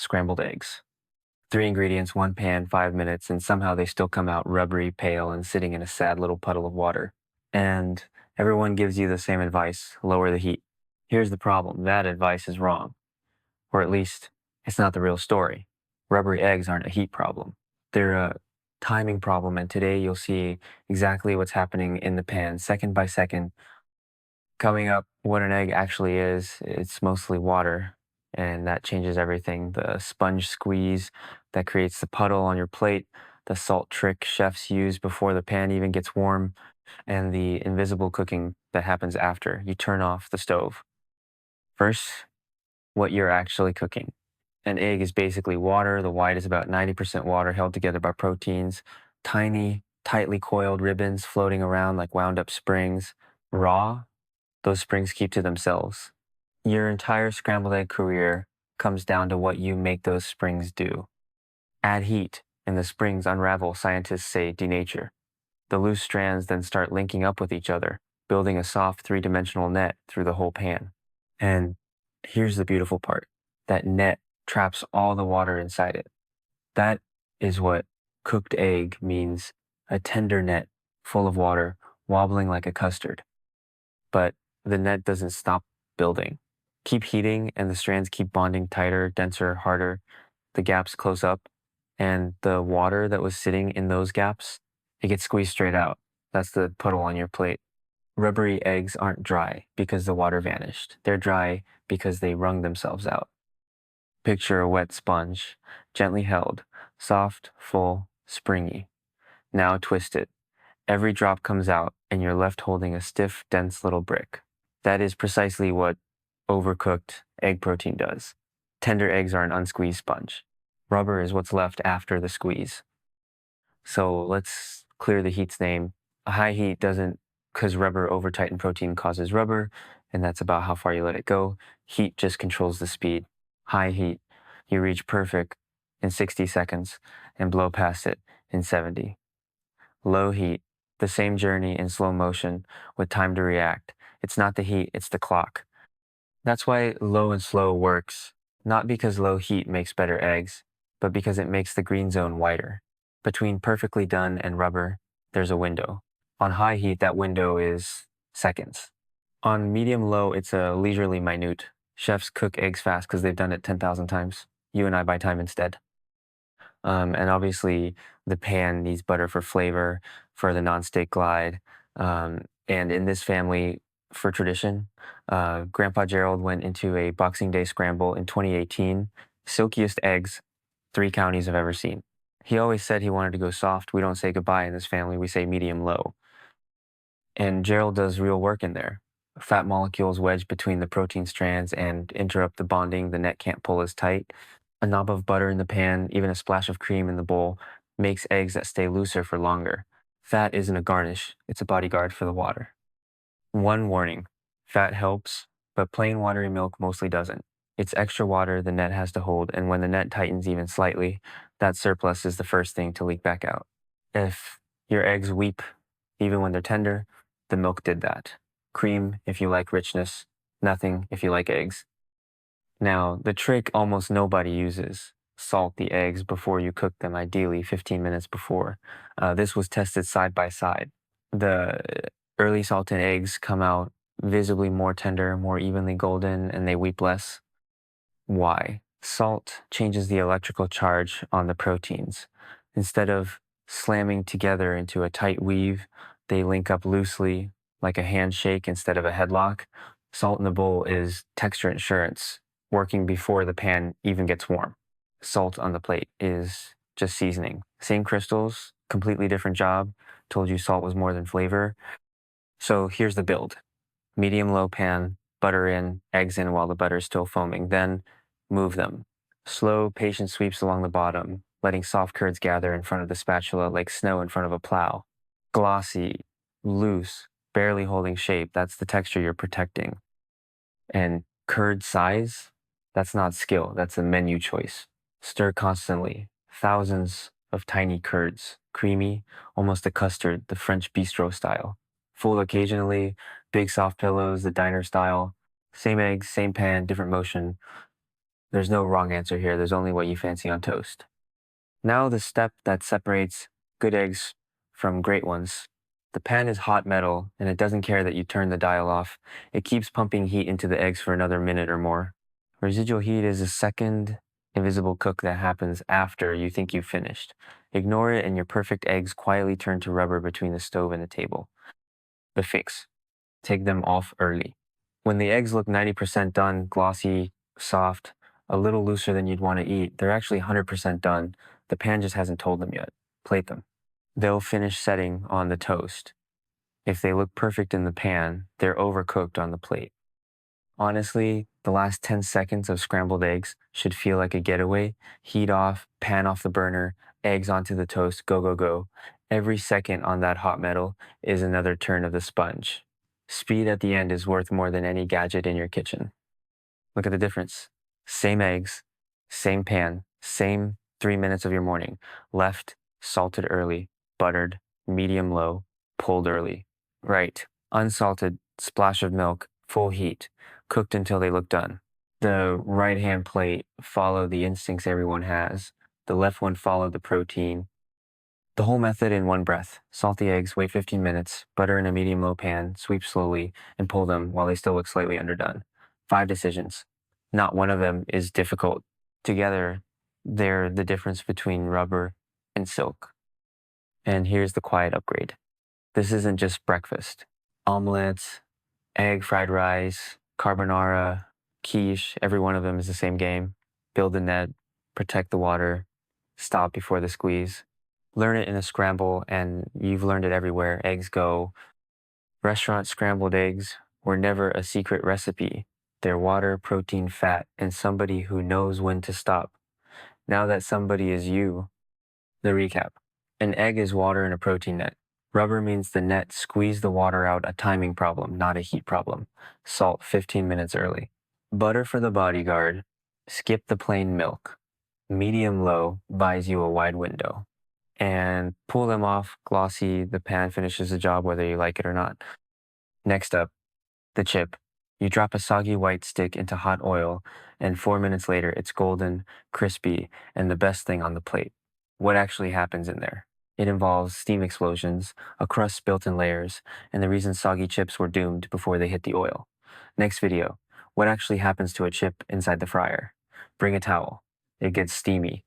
scrambled eggs. 3 ingredients, 1 pan, 5 minutes, and somehow they still come out rubbery, pale, and sitting in a sad little puddle of water. And everyone gives you the same advice: lower the heat. Here's the problem: that advice is wrong. Or at least, it's not the real story. Rubbery eggs aren't a heat problem. They're a timing problem, and today you'll see exactly what's happening in the pan, second by second. Coming up, what an egg actually is: it's mostly water, and that changes everything. The sponge squeeze that creates the puddle on your plate, the salt trick chefs use before the pan even gets warm, and the invisible cooking that happens after you turn off the stove. First, what you're actually cooking. An egg is basically water. The white is about 90% water held together by proteins, tiny, tightly coiled ribbons floating around like wound up springs. Raw, those springs keep to themselves. Your entire scrambled egg career comes down to what you make those springs do. Add heat, and the springs unravel, scientists say denature. The loose strands then start linking up with each other, building a soft three-dimensional net through the whole pan. And here's the beautiful part: that net traps all the water inside it. That is what cooked egg means: a tender net full of water, wobbling like a custard. But the net doesn't stop building. Keep heating, and the strands keep bonding tighter, denser, harder. The gaps close up, and the water that was sitting in those gaps, it gets squeezed straight out. That's the puddle on your plate. Rubbery eggs aren't dry because the water vanished. They're dry because they wrung themselves out. Picture a wet sponge, gently held, soft, full, springy. Now twist it. Every drop comes out, and you're left holding a stiff, dense little brick. That is precisely what overcooked egg protein does. Tender eggs are an unsqueezed sponge. Rubber is what's left after the squeeze. So let's clear the heat's name. A high heat doesn't, because rubber over tightened protein causes rubber, and that's about how far you let it go. Heat just controls the speed. High heat, you reach perfect in 60 seconds and blow past it in 70. Low heat, the same journey in slow motion with time to react. It's not the heat, it's the clock. That's why low and slow works, not because low heat makes better eggs, but because it makes the green zone wider. Between perfectly done and rubber, there's a window. On high heat, that window is seconds. On medium-low, it's a leisurely minute. Chefs cook eggs fast because they've done it 10,000 times. You and I buy time instead. And obviously, the pan needs butter for flavor, for the non-stick glide. And in this family, for tradition, Grandpa Gerald went into a Boxing Day scramble in 2018. Silkiest eggs 3 counties have ever seen. He always said he wanted to go soft. We don't say goodbye in this family. We say medium-low. And Gerald does real work in there. Fat molecules wedge between the protein strands and interrupt the bonding. The net can't pull as tight. A knob of butter in the pan, even a splash of cream in the bowl, makes eggs that stay looser for longer. Fat isn't a garnish, it's a bodyguard for the water. One warning: fat helps, but plain watery milk mostly doesn't. It's extra water the net has to hold, and when the net tightens even slightly, that surplus is the first thing to leak back out. If your eggs weep even when they're tender, the milk did that. Cream if you like richness, nothing if you like eggs. Now, the trick almost nobody uses: salt the eggs before you cook them, ideally 15 minutes before. This was tested side by side. The early salted eggs come out visibly more tender, more evenly golden, and they weep less. Why? Salt changes the electrical charge on the proteins. Instead of slamming together into a tight weave, they link up loosely like a handshake instead of a headlock. Salt in the bowl is texture insurance, working before the pan even gets warm. Salt on the plate is just seasoning. Same crystals, completely different job. Told you salt was more than flavor. So here's the build: medium-low pan, butter in, eggs in while the butter is still foaming. Then move them. Slow, patient sweeps along the bottom, letting soft curds gather in front of the spatula like snow in front of a plow. Glossy, loose, barely holding shape. That's the texture you're protecting. And curd size? That's not skill, that's a menu choice. Stir constantly. Thousands of tiny curds. Creamy, almost a custard, the French bistro style. Full occasionally, big soft pillows, the diner style. Same eggs, same pan, different motion. There's no wrong answer here. There's only what you fancy on toast. Now the step that separates good eggs from great ones. The pan is hot metal, and it doesn't care that you turn the dial off. It keeps pumping heat into the eggs for another minute or more. Residual heat is a second invisible cook that happens after you think you've finished. Ignore it, and your perfect eggs quietly turn to rubber between the stove and the table. The fix: take them off early. When the eggs look 90% done, glossy, soft, a little looser than you'd want to eat, they're actually 100% done. The pan just hasn't told them yet. Plate them. They'll finish setting on the toast. If they look perfect in the pan, they're overcooked on the plate. Honestly, the last 10 seconds of scrambled eggs should feel like a getaway. Heat off, pan off the burner, eggs onto the toast, go, go, go. Every second on that hot metal is another turn of the sponge. Speed at the end is worth more than any gadget in your kitchen. Look at the difference. Same eggs, same pan, same 3 minutes of your morning. Left, salted early, buttered, medium low, pulled early. Right, unsalted, splash of milk, full heat, cooked until they look done. The right-hand plate followed the instincts everyone has. The left one followed the protein. The whole method in one breath. Salt the eggs, wait 15 minutes, butter in a medium-low pan, sweep slowly, and pull them while they still look slightly underdone. 5 decisions. Not one of them is difficult. Together, they're the difference between rubber and silk. And here's the quiet upgrade. This isn't just breakfast. Omelets, egg fried rice, carbonara, quiche, every one of them is the same game. Build the net, protect the water, stop before the squeeze. Learn it in a scramble, and you've learned it everywhere. Eggs go. Restaurant scrambled eggs were never a secret recipe. They're water, protein, fat, and somebody who knows when to stop. Now that somebody is you. The recap. An egg is water in a protein net. Rubber means the net squeezed the water out, a timing problem, not a heat problem. Salt 15 minutes early. Butter for the bodyguard. Skip the plain milk. Medium low buys you a wide window. And pull them off, glossy, the pan finishes the job whether you like it or not. Next up, the chip. You drop a soggy white stick into hot oil, and 4 minutes later it's golden, crispy, and the best thing on the plate. What actually happens in there? It involves steam explosions, a crust built in layers, and the reason soggy chips were doomed before they hit the oil. Next video, what actually happens to a chip inside the fryer? Bring a towel. It gets steamy.